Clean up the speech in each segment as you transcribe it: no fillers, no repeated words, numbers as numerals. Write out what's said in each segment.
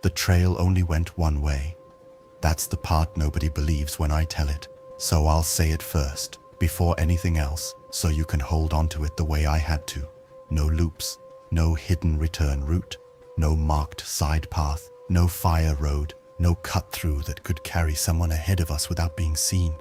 The trail only went one way. That's the part nobody believes when I tell it, so I'll say it first, before anything else, so you can hold on to it the way I had to. No loops, no hidden return route, no marked side path, no fire road, no cut-through that could carry someone ahead of us without being seen.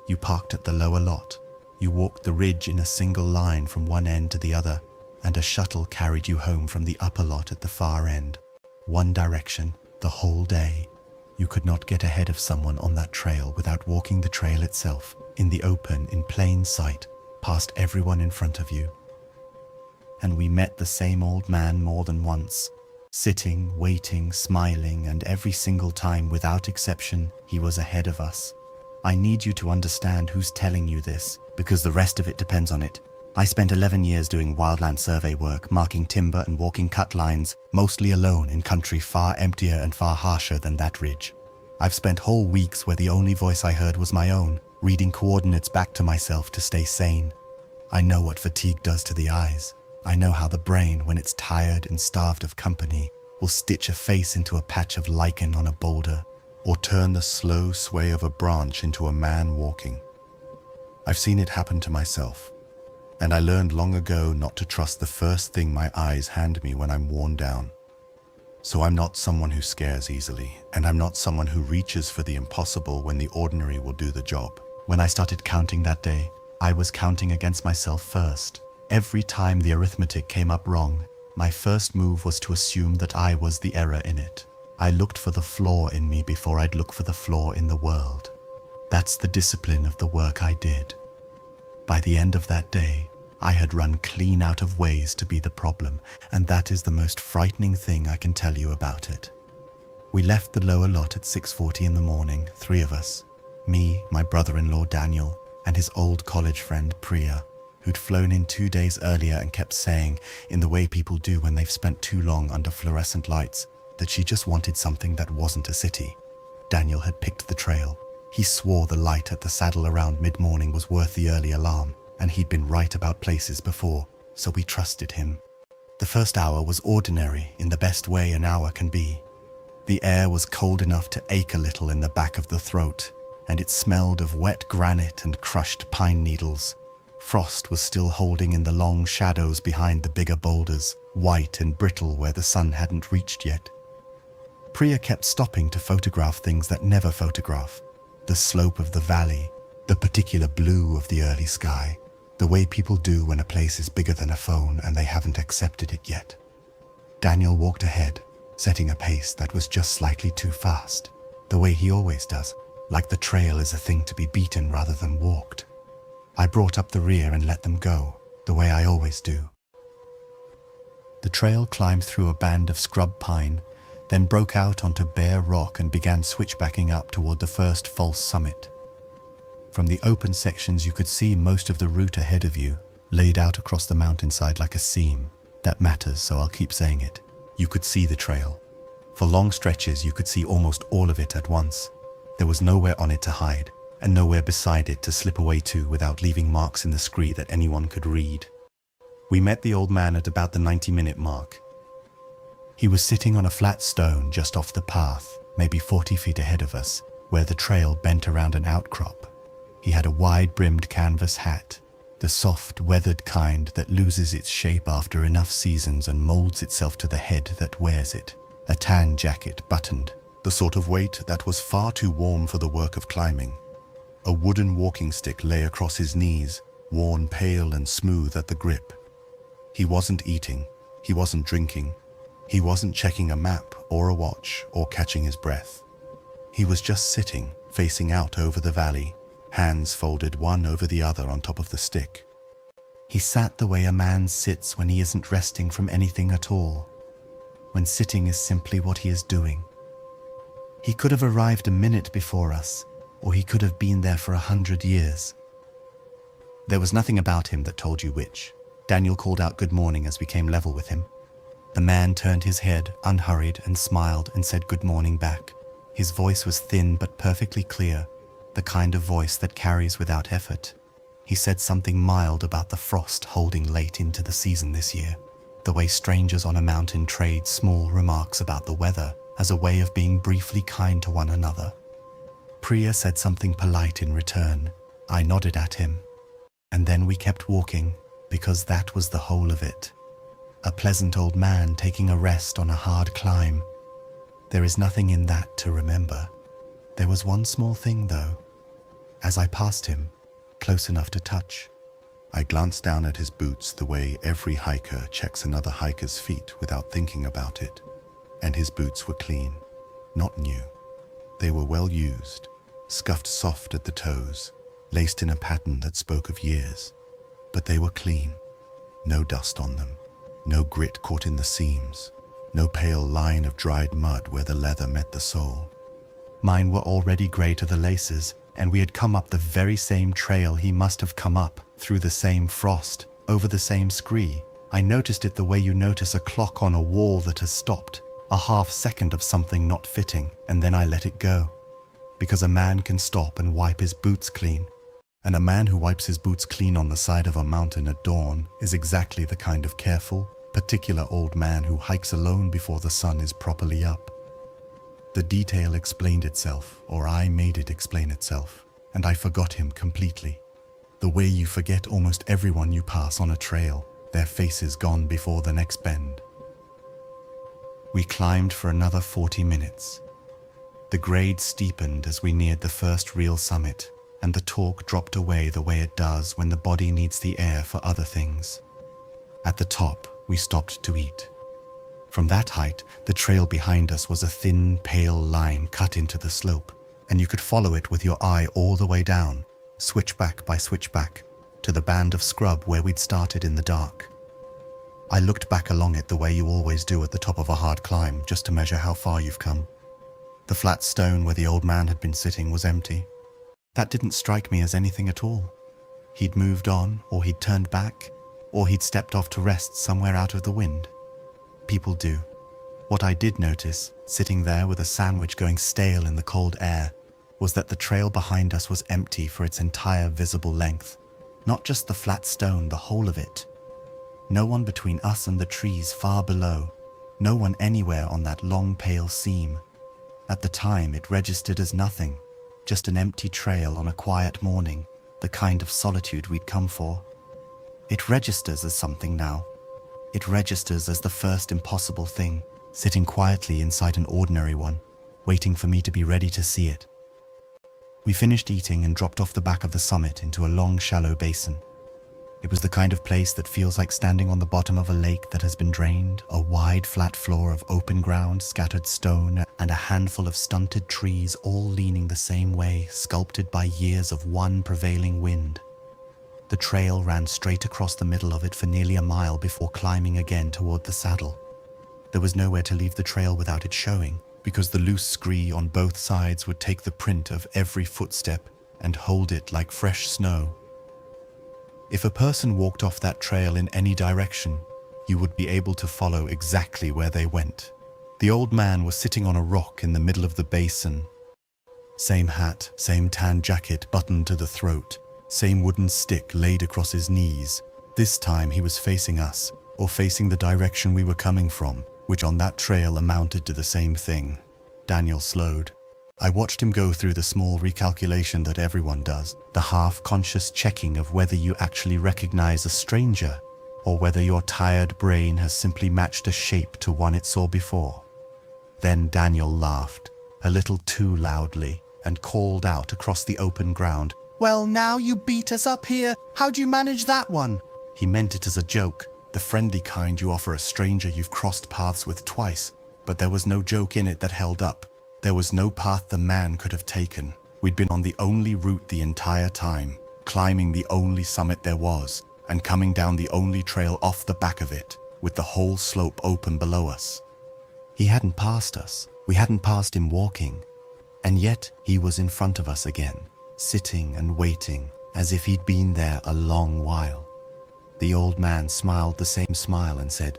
You parked at the lower lot. You walked the ridge in a single line from one end to the other, and a shuttle carried you home from the upper lot at the far end. One direction, the whole day. You could not get ahead of someone on that trail without walking the trail itself, in the open, in plain sight, past everyone in front of you. And we met the same old man more than once, sitting, waiting, smiling, and every single time, without exception, he was ahead of us. I need you to understand who's telling you this, because the rest of it depends on it. I spent 11 years doing wildland survey work, marking timber and walking cut lines, mostly alone in country far emptier and far harsher than that ridge. I've spent whole weeks where the only voice I heard was my own, reading coordinates back to myself to stay sane. I know what fatigue does to the eyes. I know how the brain, when it's tired and starved of company, will stitch a face into a patch of lichen on a boulder, or turn the slow sway of a branch into a man walking. I've seen it happen to myself. And I learned long ago not to trust the first thing my eyes hand me when I'm worn down. So I'm not someone who scares easily, and I'm not someone who reaches for the impossible when the ordinary will do the job. When I started counting that day, I was counting against myself first. Every time the arithmetic came up wrong, my first move was to assume that I was the error in it. I looked for the flaw in me before I'd look for the flaw in the world. That's the discipline of the work I did. By the end of that day, I had run clean out of ways to be the problem, and that is the most frightening thing I can tell you about it. We left the lower lot at 6:40 in the morning, 3 of us. Me, my brother-in-law Daniel, and his old college friend Priya, who'd flown in 2 days earlier and kept saying, in the way people do when they've spent too long under fluorescent lights, that she just wanted something that wasn't a city. Daniel had picked the trail. He swore the light at the saddle around mid-morning was worth the early alarm, and he'd been right about places before, so we trusted him. The first hour was ordinary in the best way an hour can be. The air was cold enough to ache a little in the back of the throat, and it smelled of wet granite and crushed pine needles. Frost was still holding in the long shadows behind the bigger boulders, white and brittle where the sun hadn't reached yet. Priya kept stopping to photograph things that never photograph. The slope of the valley, the particular blue of the early sky, the way people do when a place is bigger than a phone and they haven't accepted it yet. Daniel walked ahead, setting a pace that was just slightly too fast, the way he always does, like the trail is a thing to be beaten rather than walked. I brought up the rear and let them go, the way I always do. The trail climbed through a band of scrub pine, then broke out onto bare rock and began switchbacking up toward the first false summit. From the open sections you could see most of the route ahead of you, laid out across the mountainside like a seam. That matters, so I'll keep saying it. You could see the trail. For long stretches you could see almost all of it at once. There was nowhere on it to hide, and nowhere beside it to slip away to without leaving marks in the scree that anyone could read. We met the old man at about the 90-minute mark. He was sitting on a flat stone just off the path, maybe 40 feet ahead of us, where the trail bent around an outcrop. He had a wide-brimmed canvas hat, the soft, weathered kind that loses its shape after enough seasons and molds itself to the head that wears it. A tan jacket buttoned, the sort of weight that was far too warm for the work of climbing. A wooden walking stick lay across his knees, worn pale and smooth at the grip. He wasn't eating, he wasn't drinking, he wasn't checking a map or a watch or catching his breath. He was just sitting, facing out over the valley, hands folded one over the other on top of the stick. He sat the way a man sits when he isn't resting from anything at all, when sitting is simply what he is doing. He could have arrived a minute before us, or he could have been there for 100 years. There was nothing about him that told you which. Daniel called out good morning as we came level with him. The man turned his head, unhurried, and smiled and said good morning back. His voice was thin but perfectly clear, the kind of voice that carries without effort. He said something mild about the frost holding late into the season this year, the way strangers on a mountain trade small remarks about the weather, as a way of being briefly kind to one another. Priya said something polite in return. I nodded at him. And then we kept walking, because that was the whole of it. A pleasant old man taking a rest on a hard climb. There is nothing in that to remember. There was one small thing, though. As I passed him, close enough to touch, I glanced down at his boots the way every hiker checks another hiker's feet without thinking about it. And his boots were clean, not new. They were well used, scuffed soft at the toes, laced in a pattern that spoke of years. But they were clean. No dust on them, no grit caught in the seams, no pale line of dried mud where the leather met the sole. Mine were already grey to the laces, and we had come up the very same trail he must have come up, through the same frost, over the same scree. I noticed it the way you notice a clock on a wall that has stopped, a half second of something not fitting, and then I let it go. Because a man can stop and wipe his boots clean, and a man who wipes his boots clean on the side of a mountain at dawn is exactly the kind of careful, particular old man who hikes alone before the sun is properly up. The detail explained itself, or I made it explain itself, and I forgot him completely. The way you forget almost everyone you pass on a trail, their faces gone before the next bend. We climbed for another 40 minutes. The grade steepened as we neared the first real summit, and the talk dropped away the way it does when the body needs the air for other things. At the top, we stopped to eat. From that height, the trail behind us was a thin, pale line cut into the slope, and you could follow it with your eye all the way down, switchback by switchback, to the band of scrub where we'd started in the dark. I looked back along it the way you always do at the top of a hard climb, just to measure how far you've come. The flat stone where the old man had been sitting was empty. That didn't strike me as anything at all. He'd moved on, or he'd turned back, or he'd stepped off to rest somewhere out of the wind. People do. What I did notice, sitting there with a sandwich going stale in the cold air, was that the trail behind us was empty for its entire visible length. Not just the flat stone, the whole of it. No one between us and the trees far below. No one anywhere on that long pale seam. At the time, it registered as nothing. Just an empty trail on a quiet morning, the kind of solitude we'd come for. It registers as something now. It registers as the first impossible thing, sitting quietly inside an ordinary one, waiting for me to be ready to see it. We finished eating and dropped off the back of the summit into a long, shallow basin. It was the kind of place that feels like standing on the bottom of a lake that has been drained, a wide, flat floor of open ground, scattered stone, and a handful of stunted trees all leaning the same way, sculpted by years of one prevailing wind. The trail ran straight across the middle of it for nearly a mile before climbing again toward the saddle. There was nowhere to leave the trail without it showing, because the loose scree on both sides would take the print of every footstep and hold it like fresh snow. If a person walked off that trail in any direction, you would be able to follow exactly where they went. The old man was sitting on a rock in the middle of the basin. Same hat, same tan jacket buttoned to the throat, same wooden stick laid across his knees. This time he was facing us, or facing the direction we were coming from, which on that trail amounted to the same thing. Daniel slowed. I watched him go through the small recalculation that everyone does, the half-conscious checking of whether you actually recognize a stranger, or whether your tired brain has simply matched a shape to one it saw before. Then Daniel laughed, a little too loudly, and called out across the open ground, "Well, now you beat us up here. How'd you manage that one?" He meant it as a joke, the friendly kind you offer a stranger you've crossed paths with twice, but there was no joke in it that held up. There was no path the man could have taken. We'd been on the only route the entire time, climbing the only summit there was, and coming down the only trail off the back of it, with the whole slope open below us. He hadn't passed us. We hadn't passed him walking. And yet he was in front of us again, sitting and waiting, as if he'd been there a long while. The old man smiled the same smile and said,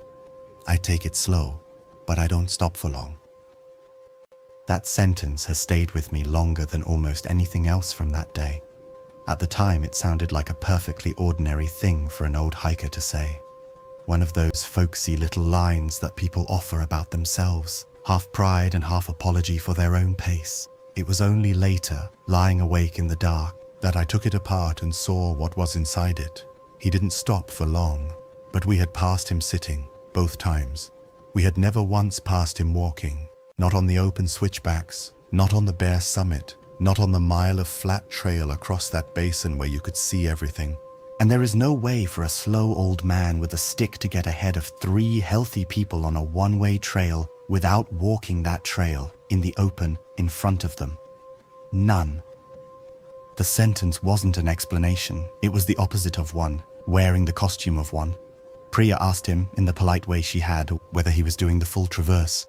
"I take it slow, but I don't stop for long." That sentence has stayed with me longer than almost anything else from that day. At the time, it sounded like a perfectly ordinary thing for an old hiker to say. One of those folksy little lines that people offer about themselves, half pride and half apology for their own pace. It was only later, lying awake in the dark, that I took it apart and saw what was inside it. He didn't stop for long, but we had passed him sitting, both times. We had never once passed him walking, not on the open switchbacks, not on the bare summit, not on the mile of flat trail across that basin where you could see everything. And there is no way for a slow old man with a stick to get ahead of 3 healthy people on a one-way trail without walking that trail in the open in front of them. None. The sentence wasn't an explanation, it was the opposite of one, wearing the costume of one. Priya asked him, in the polite way she had, whether he was doing the full traverse.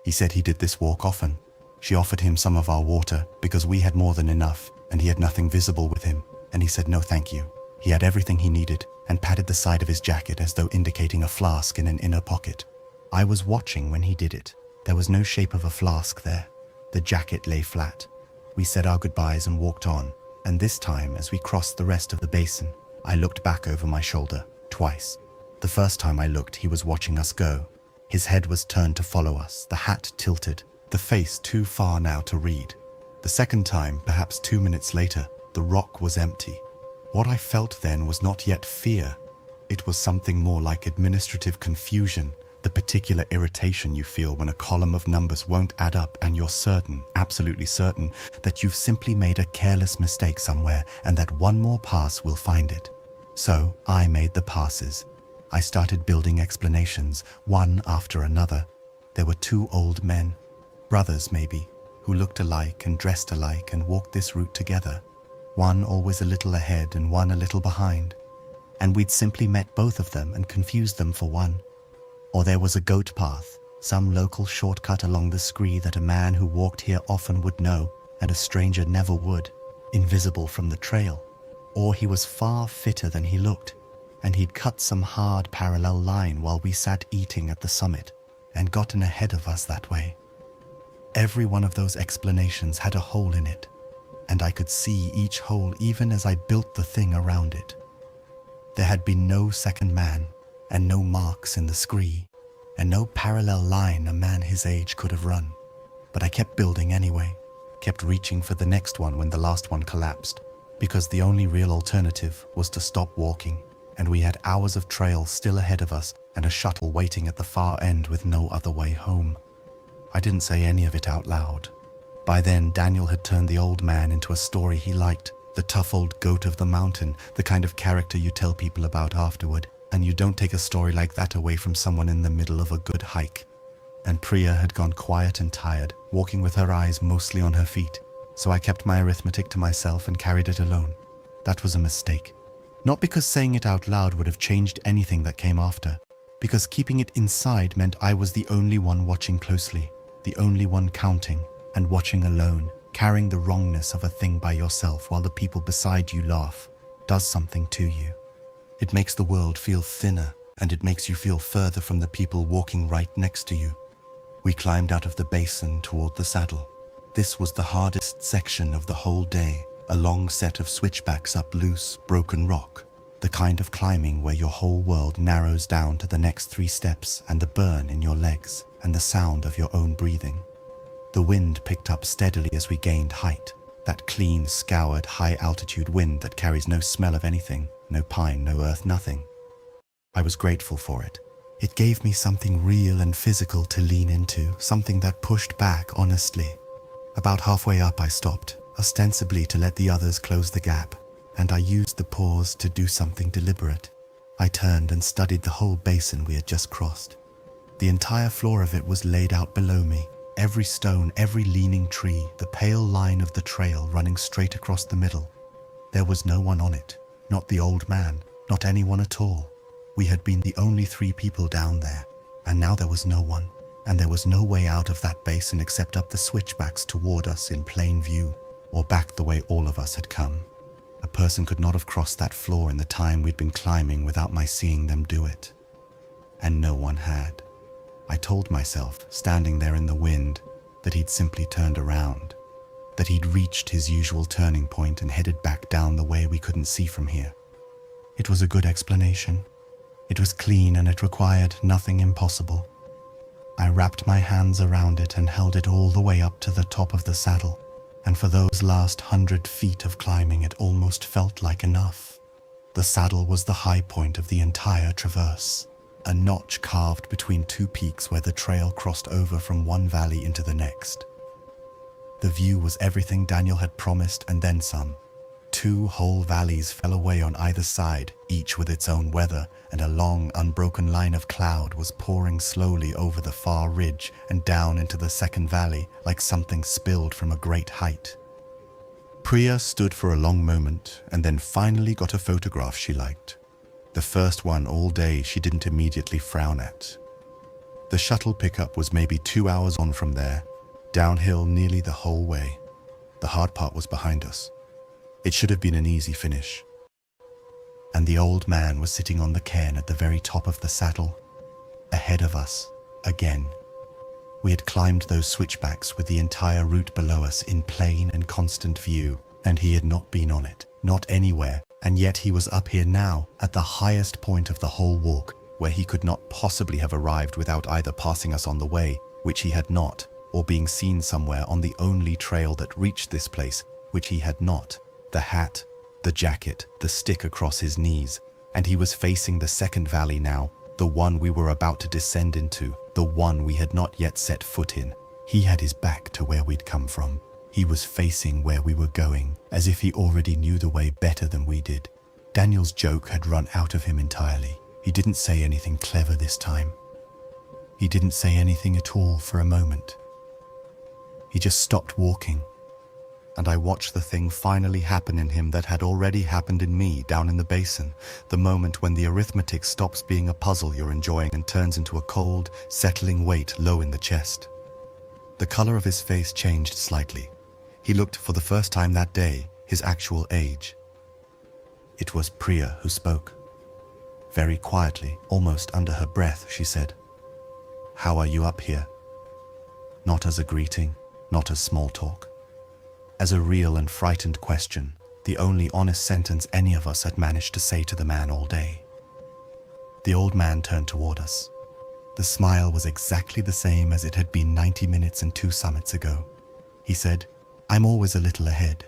He said he did this walk often. She offered him some of our water, because we had more than enough, and he had nothing visible with him, and he said no thank you. He had everything he needed, and patted the side of his jacket as though indicating a flask in an inner pocket. I was watching when he did it. There was no shape of a flask there. The jacket lay flat. We said our goodbyes and walked on, and this time, as we crossed the rest of the basin, I looked back over my shoulder, twice. The first time I looked, he was watching us go. His head was turned to follow us, the hat tilted, the face too far now to read. The second time, perhaps 2 minutes later, the rock was empty. What I felt then was not yet fear. It was something more like administrative confusion, the particular irritation you feel when a column of numbers won't add up and you're certain, absolutely certain, that you've simply made a careless mistake somewhere and that one more pass will find it. So I made the passes. I started building explanations, one after another. There were 2 old men, brothers maybe, who looked alike and dressed alike and walked this route together. One always a little ahead and one a little behind. And we'd simply met both of them and confused them for one. Or there was a goat path, some local shortcut along the scree that a man who walked here often would know and a stranger never would, invisible from the trail. Or he was far fitter than he looked, and he'd cut some hard parallel line while we sat eating at the summit and gotten ahead of us that way. Every one of those explanations had a hole in it, and I could see each hole even as I built the thing around it. There had been no second man, and no marks in the scree, and no parallel line a man his age could have run. But I kept building anyway, kept reaching for the next one when the last one collapsed, because the only real alternative was to stop walking, and we had hours of trail still ahead of us and a shuttle waiting at the far end with no other way home. I didn't say any of it out loud. By then, Daniel had turned the old man into a story he liked, the tough old goat of the mountain, the kind of character you tell people about afterward, and you don't take a story like that away from someone in the middle of a good hike. And Priya had gone quiet and tired, walking with her eyes mostly on her feet, so I kept my arithmetic to myself and carried it alone. That was a mistake. Not because saying it out loud would have changed anything that came after, because keeping it inside meant I was the only one watching closely, the only one counting, and watching alone, carrying the wrongness of a thing by yourself while the people beside you laugh, does something to you. It makes the world feel thinner, and it makes you feel further from the people walking right next to you. We climbed out of the basin toward the saddle. This was the hardest section of the whole day, a long set of switchbacks up loose, broken rock, the kind of climbing where your whole world narrows down to the next 3 steps and the burn in your legs and the sound of your own breathing. The wind picked up steadily as we gained height, that clean, scoured, high-altitude wind that carries no smell of anything, no pine, no earth, nothing. I was grateful for it. It gave me something real and physical to lean into, something that pushed back honestly. About halfway up I stopped, ostensibly to let the others close the gap, and I used the pause to do something deliberate. I turned and studied the whole basin we had just crossed. The entire floor of it was laid out below me, every stone, every leaning tree, the pale line of the trail running straight across the middle. There was no one on it, not the old man, not anyone at all. We had been the only 3 people down there, and now there was no one, and there was no way out of that basin except up the switchbacks toward us in plain view, or back the way all of us had come. A person could not have crossed that floor in the time we'd been climbing without my seeing them do it. And no one had. I told myself, standing there in the wind, that he'd simply turned around, that he'd reached his usual turning point and headed back down the way we couldn't see from here. It was a good explanation. It was clean and it required nothing impossible. I wrapped my hands around it and held it all the way up to the top of the saddle, and for those last 100 feet of climbing it almost felt like enough. The saddle was the high point of the entire traverse, a notch carved between two peaks where the trail crossed over from one valley into the next. The view was everything Daniel had promised and then some. 2 whole valleys fell away on either side, each with its own weather, and a long, unbroken line of cloud was pouring slowly over the far ridge and down into the second valley like something spilled from a great height. Priya stood for a long moment and then finally got a photograph she liked. The first one all day she didn't immediately frown at. The shuttle pickup was maybe 2 hours on from there, downhill nearly the whole way. The hard part was behind us. It should have been an easy finish. And the old man was sitting on the cairn at the very top of the saddle, ahead of us, again. We had climbed those switchbacks with the entire route below us in plain and constant view, and he had not been on it, not anywhere, and yet he was up here now, at the highest point of the whole walk, where he could not possibly have arrived without either passing us on the way, which he had not, or being seen somewhere on the only trail that reached this place, which he had not. The hat, the jacket, the stick across his knees, and he was facing the second valley now, the one we were about to descend into, the one we had not yet set foot in. He had his back to where we'd come from. He was facing where we were going, as if he already knew the way better than we did. Daniel's joke had run out of him entirely. He didn't say anything clever this time. He didn't say anything at all for a moment. He just stopped walking, and I watched the thing finally happen in him that had already happened in me down in the basin, the moment when the arithmetic stops being a puzzle you're enjoying and turns into a cold, settling weight low in the chest. The color of his face changed slightly. He looked, for the first time that day, his actual age. It was Priya who spoke. Very quietly, almost under her breath, she said, "How are you up here?" Not as a greeting, not as small talk. As a real and frightened question, the only honest sentence any of us had managed to say to the man all day. The old man turned toward us. The smile was exactly the same as it had been 90 minutes and 2 summits ago. He said, "I'm always a little ahead."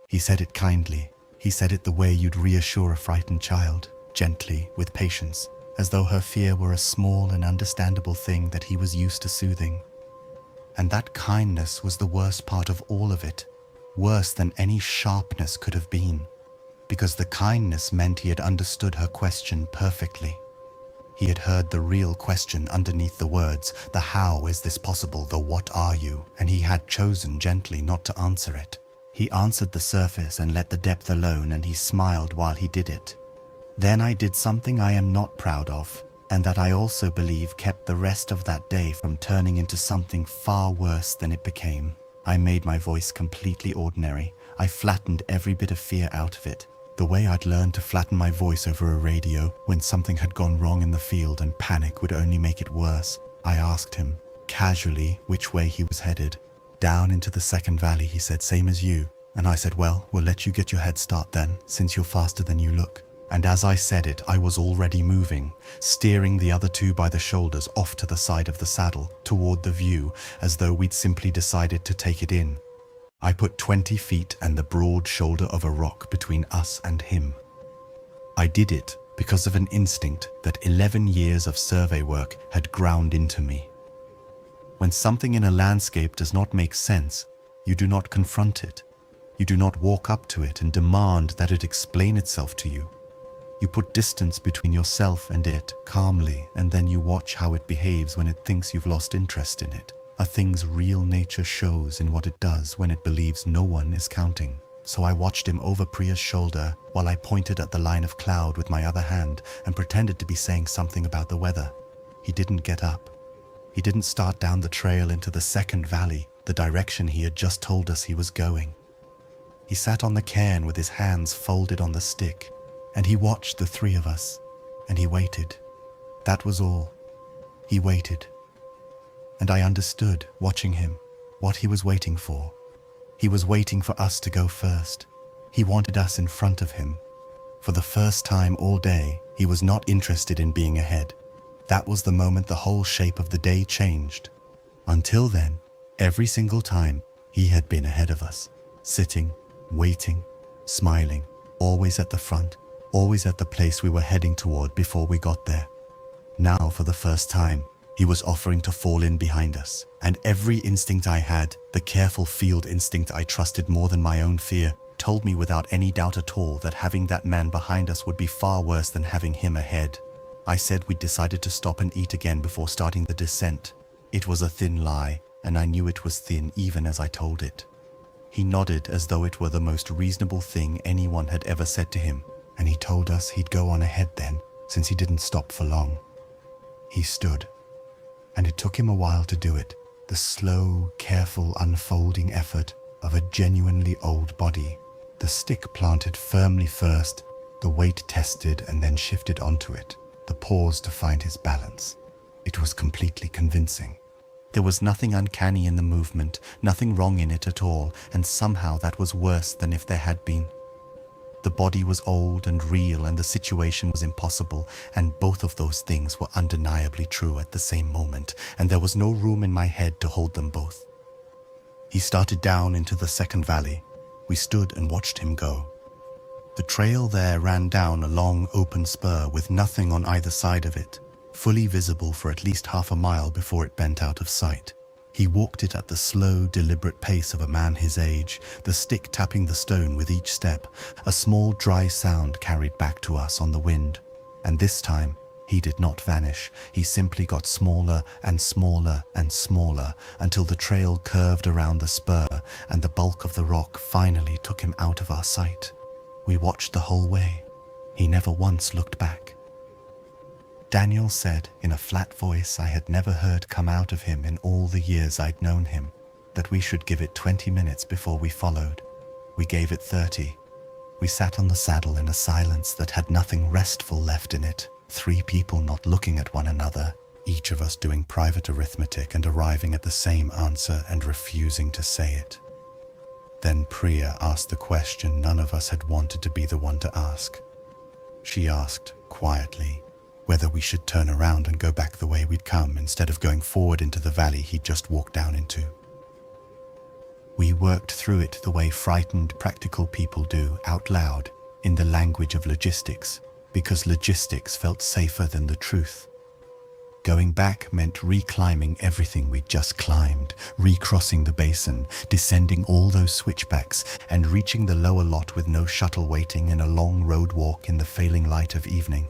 He said it kindly. He said it the way you'd reassure a frightened child, gently, with patience, as though her fear were a small and understandable thing that he was used to soothing. And that kindness was the worst part of all of it. Worse than any sharpness could have been, because the kindness meant he had understood her question perfectly. He had heard the real question underneath the words, the how is this possible, the what are you, and he had chosen gently not to answer it. He answered the surface and let the depth alone, and he smiled while he did it. Then I did something I am not proud of, and that I also believe kept the rest of that day from turning into something far worse than it became. I made my voice completely ordinary. I flattened every bit of fear out of it, the way I'd learned to flatten my voice over a radio when something had gone wrong in the field and panic would only make it worse. I asked him, casually, which way he was headed. "Down into the second valley," he said, "same as you." And I said, "Well, we'll let you get your head start then, since you're faster than you look." And as I said it, I was already moving, steering the other 2 by the shoulders off to the side of the saddle, toward the view, as though we'd simply decided to take it in. I put 20 feet and the broad shoulder of a rock between us and him. I did it because of an instinct that 11 years of survey work had ground into me. When something in a landscape does not make sense, you do not confront it. You do not walk up to it and demand that it explain itself to you. You put distance between yourself and it calmly, and then you watch how it behaves when it thinks you've lost interest in it. A thing's real nature shows in what it does when it believes no one is counting. So I watched him over Priya's shoulder while I pointed at the line of cloud with my other hand and pretended to be saying something about the weather. He didn't get up. He didn't start down the trail into the second valley, the direction he had just told us he was going. He sat on the cairn with his hands folded on the stick, and he watched the 3 of us, and he waited. That was all. He waited. And I understood, watching him, what he was waiting for. He was waiting for us to go first. He wanted us in front of him. For the first time all day, he was not interested in being ahead. That was the moment the whole shape of the day changed. Until then, every single time, he had been ahead of us, sitting, waiting, smiling, always at the front, always at the place we were heading toward before we got there. Now, for the first time, he was offering to fall in behind us, and every instinct I had, the careful field instinct I trusted more than my own fear, told me without any doubt at all that having that man behind us would be far worse than having him ahead. I said we'd decided to stop and eat again before starting the descent. It was a thin lie, and I knew it was thin even as I told it. He nodded as though it were the most reasonable thing anyone had ever said to him, and he told us he'd go on ahead then, since he didn't stop for long. He stood, and it took him a while to do it, the slow, careful unfolding effort of a genuinely old body. The stick planted firmly first, the weight tested and then shifted onto it, the pause to find his balance. It was completely convincing. There was nothing uncanny in the movement, nothing wrong in it at all, and somehow that was worse than if there had been. The body was old and real, and the situation was impossible, and both of those things were undeniably true at the same moment, and there was no room in my head to hold them both. He started down into the second valley. We stood and watched him go. The trail there ran down a long open spur with nothing on either side of it, fully visible for at least half a mile before it bent out of sight. He walked it at the slow, deliberate pace of a man his age, the stick tapping the stone with each step, a small dry sound carried back to us on the wind. And this time, he did not vanish. He simply got smaller and smaller and smaller until the trail curved around the spur and the bulk of the rock finally took him out of our sight. We watched the whole way. He never once looked back. Daniel said in a flat voice I had never heard come out of him in all the years I'd known him, that we should give it 20 minutes before we followed. We gave it 30. We sat on the saddle in a silence that had nothing restful left in it, 3 people not looking at one another, each of us doing private arithmetic and arriving at the same answer and refusing to say it. Then Priya asked the question none of us had wanted to be the one to ask. She asked, quietly, whether we should turn around and go back the way we'd come instead of going forward into the valley he'd just walked down into. We worked through it the way frightened, practical people do, out loud, in the language of logistics, because logistics felt safer than the truth. Going back meant reclimbing everything we'd just climbed, recrossing the basin, descending all those switchbacks, and reaching the lower lot with no shuttle waiting in a long road walk in the failing light of evening.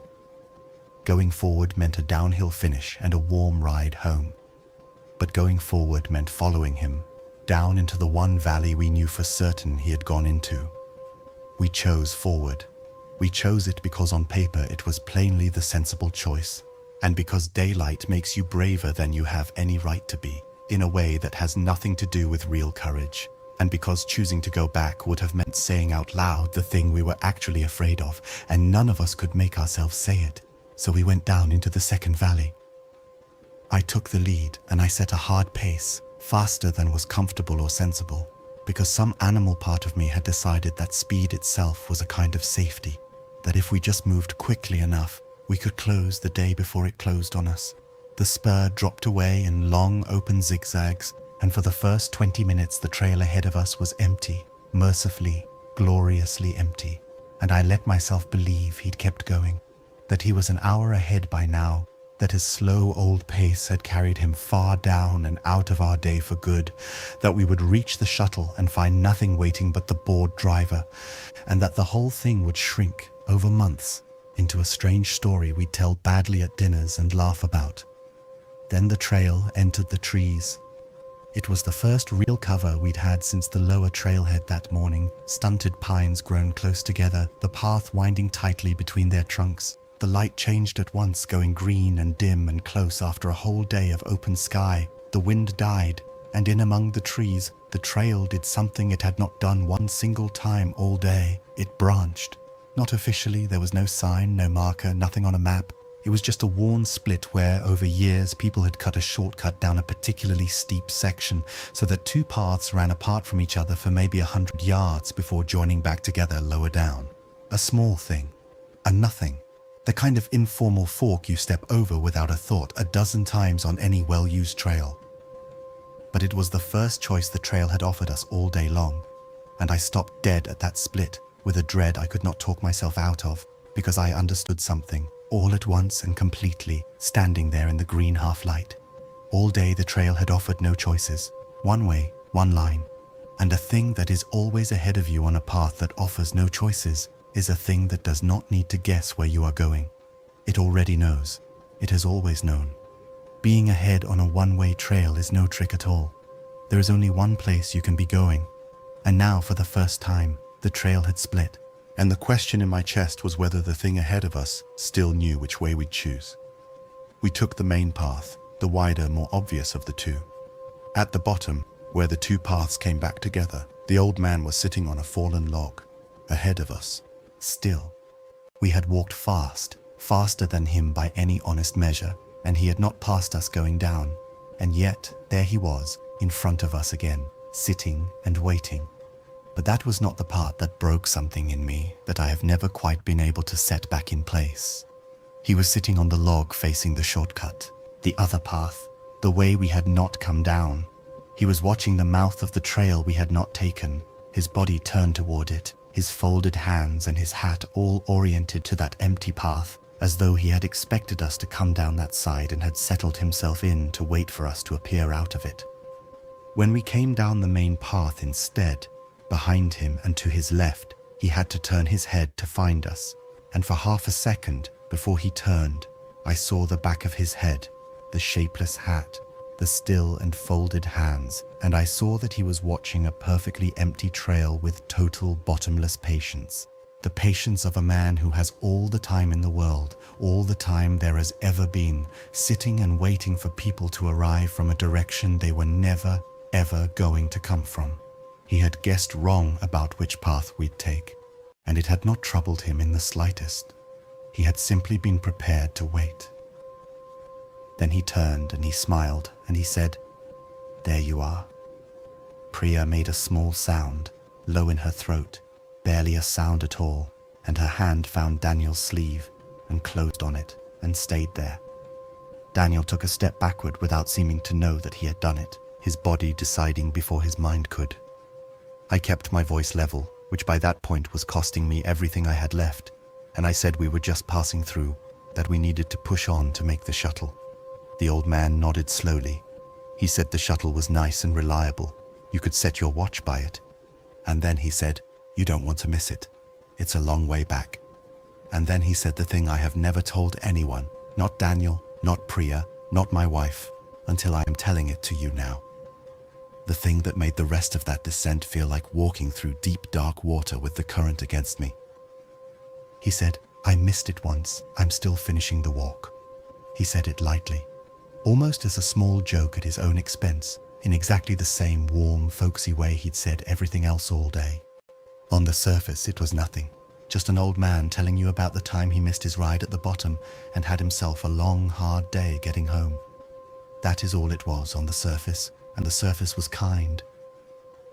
Going forward meant a downhill finish and a warm ride home. But going forward meant following him, down into the one valley we knew for certain he had gone into. We chose forward. We chose it because on paper it was plainly the sensible choice, and because daylight makes you braver than you have any right to be, in a way that has nothing to do with real courage, and because choosing to go back would have meant saying out loud the thing we were actually afraid of, and none of us could make ourselves say it, so we went down into the second valley. I took the lead, and I set a hard pace, faster than was comfortable or sensible, because some animal part of me had decided that speed itself was a kind of safety, that if we just moved quickly enough, we could close the day before it closed on us. The spur dropped away in long open zigzags, and for the first 20 minutes the trail ahead of us was empty, mercifully, gloriously empty, and I let myself believe he'd kept going, that he was an hour ahead by now, that his slow old pace had carried him far down and out of our day for good, that we would reach the shuttle and find nothing waiting but the bored driver, and that the whole thing would shrink, over months, into a strange story we'd tell badly at dinners and laugh about. Then the trail entered the trees. It was the first real cover we'd had since the lower trailhead that morning, stunted pines grown close together, the path winding tightly between their trunks. The light changed at once, going green and dim and close after a whole day of open sky. The wind died, and in among the trees, the trail did something it had not done one single time all day. It branched. Not officially, there was no sign, no marker, nothing on a map. It was just a worn split where, over years, people had cut a shortcut down a particularly steep section so that 2 paths ran apart from each other for maybe 100 yards before joining back together lower down. A small thing. A nothing. The kind of informal fork you step over without a thought a dozen times on any well-used trail. But it was the first choice the trail had offered us all day long, and I stopped dead at that split with a dread I could not talk myself out of, because I understood something, all at once and completely, standing there in the green half-light. All day the trail had offered no choices, one way, one line, and a thing that is always ahead of you on a path that offers no choices is a thing that does not need to guess where you are going. It already knows. It has always known. Being ahead on a one-way trail is no trick at all. There is only one place you can be going, and now for the first time, the trail had split, and the question in my chest was whether the thing ahead of us still knew which way we'd choose. We took the main path, the wider, more obvious of the two. At the bottom, where the two paths came back together, the old man was sitting on a fallen log, ahead of us, still. We had walked fast, faster than him by any honest measure, and he had not passed us going down, and yet there he was, in front of us again, sitting and waiting. But that was not the part that broke something in me that I have never quite been able to set back in place. He was sitting on the log facing the shortcut, the other path, the way we had not come down. He was watching the mouth of the trail we had not taken, his body turned toward it, his folded hands and his hat all oriented to that empty path, as though he had expected us to come down that side and had settled himself in to wait for us to appear out of it. When we came down the main path instead, behind him and to his left, he had to turn his head to find us, and for half a second before he turned, I saw the back of his head, the shapeless hat, the still and folded hands, and I saw that he was watching a perfectly empty trail with total bottomless patience. The patience of a man who has all the time in the world, all the time there has ever been, sitting and waiting for people to arrive from a direction they were never, ever going to come from. He had guessed wrong about which path we'd take, and it had not troubled him in the slightest. He had simply been prepared to wait. Then he turned and he smiled and he said, "There you are." Priya made a small sound, low in her throat, barely a sound at all, and her hand found Daniel's sleeve and closed on it and stayed there. Daniel took a step backward without seeming to know that he had done it, his body deciding before his mind could. I kept my voice level, which by that point was costing me everything I had left, and I said we were just passing through, that we needed to push on to make the shuttle. The old man nodded slowly. He said the shuttle was nice and reliable. You could set your watch by it. And then he said, "You don't want to miss it. It's a long way back." And then he said the thing I have never told anyone, not Daniel, not Priya, not my wife, until I am telling it to you now. The thing that made the rest of that descent feel like walking through deep dark water with the current against me. He said, "I missed it once. I'm still finishing the walk." He said it lightly, almost as a small joke at his own expense, in exactly the same warm, folksy way he'd said everything else all day. On the surface, it was nothing. Just an old man telling you about the time he missed his ride at the bottom and had himself a long, hard day getting home. That is all it was on the surface, and the surface was kind.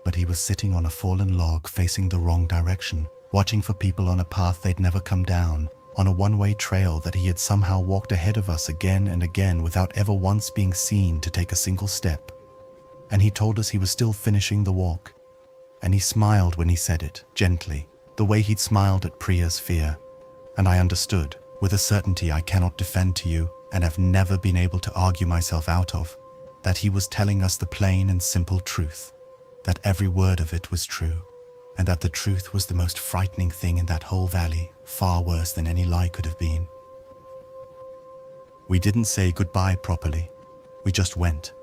But he was sitting on a fallen log facing the wrong direction, watching for people on a path they'd never come down, on a one-way trail that he had somehow walked ahead of us again and again without ever once being seen to take a single step. And he told us he was still finishing the walk. And he smiled when he said it, gently, the way he'd smiled at Priya's fear. And I understood, with a certainty I cannot defend to you and have never been able to argue myself out of, that he was telling us the plain and simple truth, that every word of it was true, and that the truth was the most frightening thing in that whole valley, far worse than any lie could have been. We didn't say goodbye properly. We just went.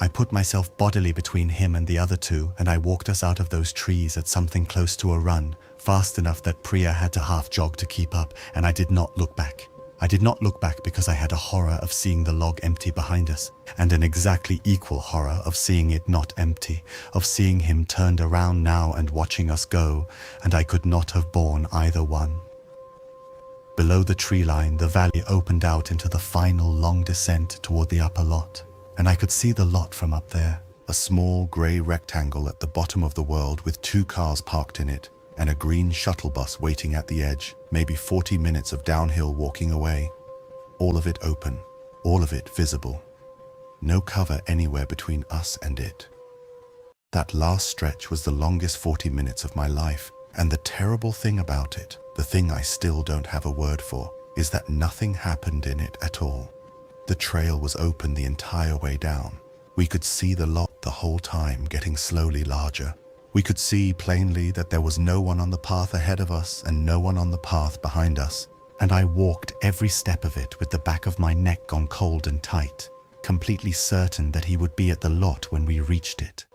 I put myself bodily between him and the other two, and I walked us out of those trees at something close to a run, fast enough that Priya had to half jog to keep up, and I did not look back. I did not look back because I had a horror of seeing the log empty behind us, and an exactly equal horror of seeing it not empty, of seeing him turned around now and watching us go, and I could not have borne either one. Below the tree line, the valley opened out into the final long descent toward the upper lot, and I could see the lot from up there, a small grey rectangle at the bottom of the world with two cars parked in it, and a green shuttle bus waiting at the edge, maybe 40 minutes of downhill walking away. All of it open, all of it visible. No cover anywhere between us and it. That last stretch was the longest 40 minutes of my life, and the terrible thing about it, the thing I still don't have a word for, is that nothing happened in it at all. The trail was open the entire way down. We could see the lot the whole time getting slowly larger. We could see plainly that there was no one on the path ahead of us and no one on the path behind us, and I walked every step of it with the back of my neck gone cold and tight, completely certain that he would be at the lot when we reached it.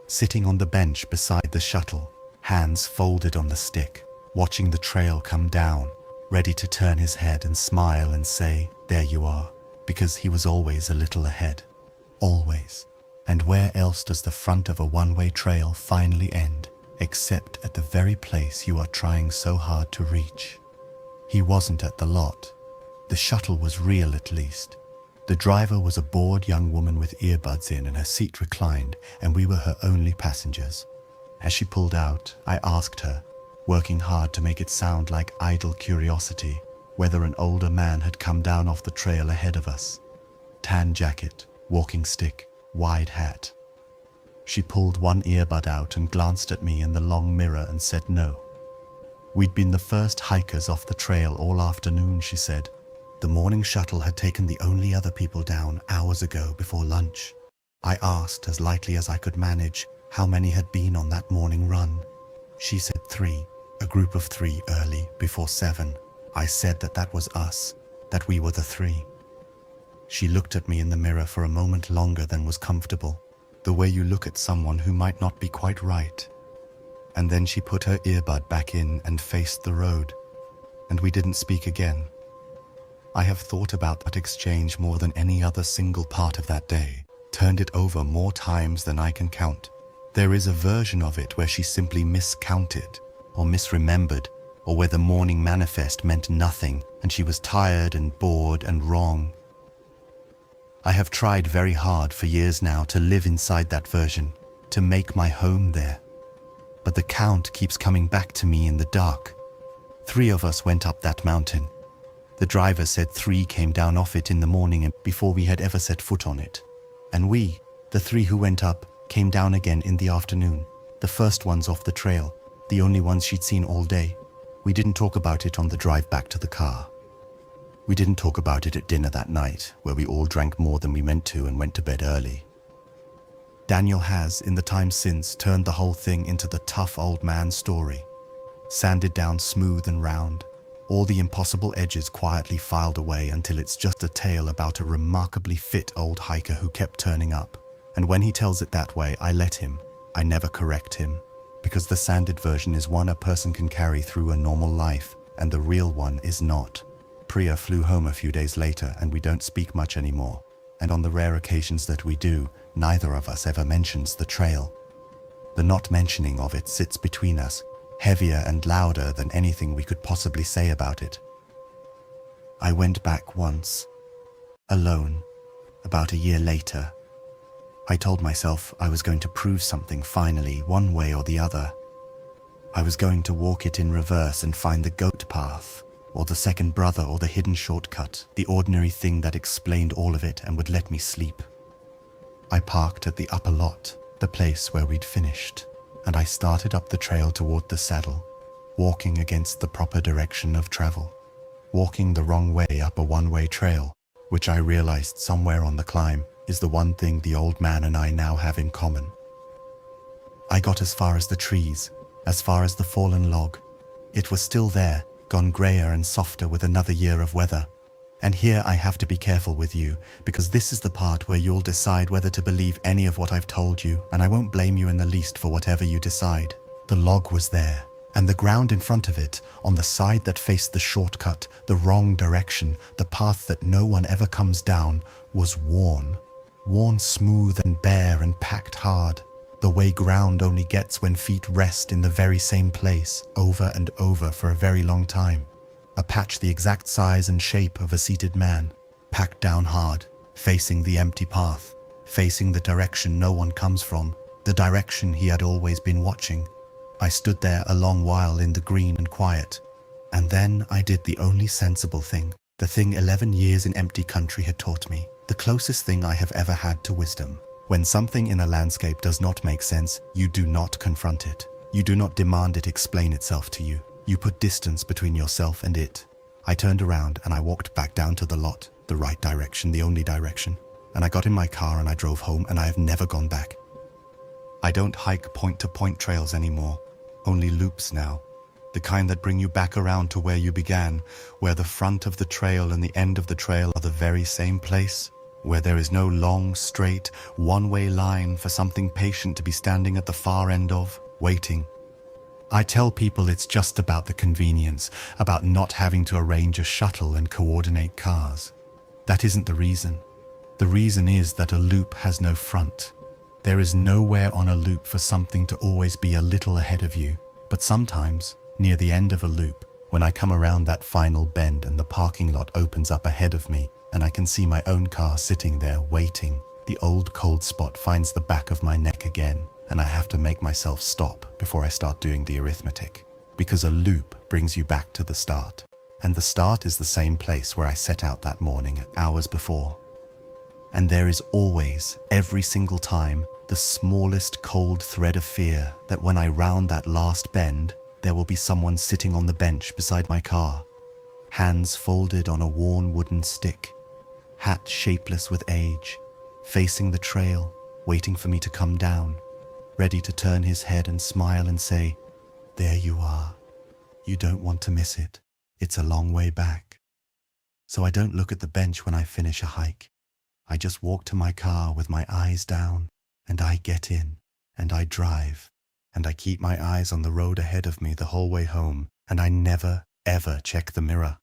Sitting on the bench beside the shuttle, hands folded on the stick, watching the trail come down, ready to turn his head and smile and say, "There you are," because he was always a little ahead. Always. And where else does the front of a one-way trail finally end, except at the very place you are trying so hard to reach? He wasn't at the lot. The shuttle was real, at least. The driver was a bored young woman with earbuds in and her seat reclined, and we were her only passengers. As she pulled out, I asked her, working hard to make it sound like idle curiosity, whether an older man had come down off the trail ahead of us. Tan jacket, walking stick, wide hat. She pulled one earbud out and glanced at me in the long mirror and said no. We'd been the first hikers off the trail all afternoon, she said. The morning shuttle had taken the only other people down hours ago before lunch. I asked, as lightly as I could manage, how many had been on that morning run. She said 3, a group of 3 early, before 7. I said that was us, that we were the 3. She looked at me in the mirror for a moment longer than was comfortable, the way you look at someone who might not be quite right. And then she put her earbud back in and faced the road, and we didn't speak again. I have thought about that exchange more than any other single part of that day, turned it over more times than I can count. There is a version of it where she simply miscounted, or misremembered, or where the morning manifest meant nothing and she was tired and bored and wrong. I have tried very hard for years now to live inside that version, to make my home there. But the count keeps coming back to me in the dark. 3 of us went up that mountain. The driver said 3 came down off it in the morning and before we had ever set foot on it. And we, the 3 who went up, came down again in the afternoon, the first ones off the trail, the only ones she'd seen all day. We didn't talk about it on the drive back to the car. We didn't talk about it at dinner that night, where we all drank more than we meant to and went to bed early. Daniel has, in the time since, turned the whole thing into the tough old man story, sanded down smooth and round, all the impossible edges quietly filed away until it's just a tale about a remarkably fit old hiker who kept turning up. And when he tells it that way, I let him. I never correct him, because the sanded version is one a person can carry through a normal life, and the real one is not. Priya flew home a few days later, and we don't speak much anymore. And on the rare occasions that we do, neither of us ever mentions the trail. The not mentioning of it sits between us, heavier and louder than anything we could possibly say about it. I went back once, alone, about a year later. I told myself I was going to prove something finally, one way or the other. I was going to walk it in reverse and find the goat path, or the second brother, or the hidden shortcut, the ordinary thing that explained all of it and would let me sleep. I parked at the upper lot, the place where we'd finished, and I started up the trail toward the saddle, walking against the proper direction of travel, walking the wrong way up a one-way trail, which I realized somewhere on the climb is the one thing the old man and I now have in common. I got as far as the trees, as far as the fallen log. It was still there, gone grayer and softer with another year of weather. And here I have to be careful with you, because this is the part where you'll decide whether to believe any of what I've told you, and I won't blame you in the least for whatever you decide. The log was there, and the ground in front of it, on the side that faced the shortcut, the wrong direction, the path that no one ever comes down, was worn. Worn smooth and bare and packed hard, the way ground only gets when feet rest in the very same place, over and over for a very long time. A patch the exact size and shape of a seated man, packed down hard, facing the empty path, facing the direction no one comes from, the direction he had always been watching. I stood there a long while in the green and quiet, and then I did the only sensible thing, the thing 11 years in empty country had taught me, the closest thing I have ever had to wisdom. When something in a landscape does not make sense, you do not confront it. You do not demand it explain itself to you. You put distance between yourself and it. I turned around and I walked back down to the lot, the right direction, the only direction. And I got in my car and I drove home, and I have never gone back. I don't hike point-to-point trails anymore, only loops now. The kind that bring you back around to where you began, where the front of the trail and the end of the trail are the very same place, where there is no long, straight, one-way line for something patient to be standing at the far end of, waiting. I tell people it's just about the convenience, about not having to arrange a shuttle and coordinate cars. That isn't the reason. The reason is that a loop has no front. There is nowhere on a loop for something to always be a little ahead of you. But sometimes, near the end of a loop, when I come around that final bend and the parking lot opens up ahead of me and I can see my own car sitting there waiting, the old cold spot finds the back of my neck again, and I have to make myself stop before I start doing the arithmetic. Because a loop brings you back to the start. And the start is the same place where I set out that morning hours before. And there is always, every single time, the smallest cold thread of fear that when I round that last bend, there will be someone sitting on the bench beside my car, hands folded on a worn wooden stick, hat shapeless with age, facing the trail, waiting for me to come down, ready to turn his head and smile and say, "There you are. You don't want to miss it. It's a long way back." So I don't look at the bench when I finish a hike. I just walk to my car with my eyes down, and I get in, and I drive, and I keep my eyes on the road ahead of me the whole way home, and I never, ever check the mirror.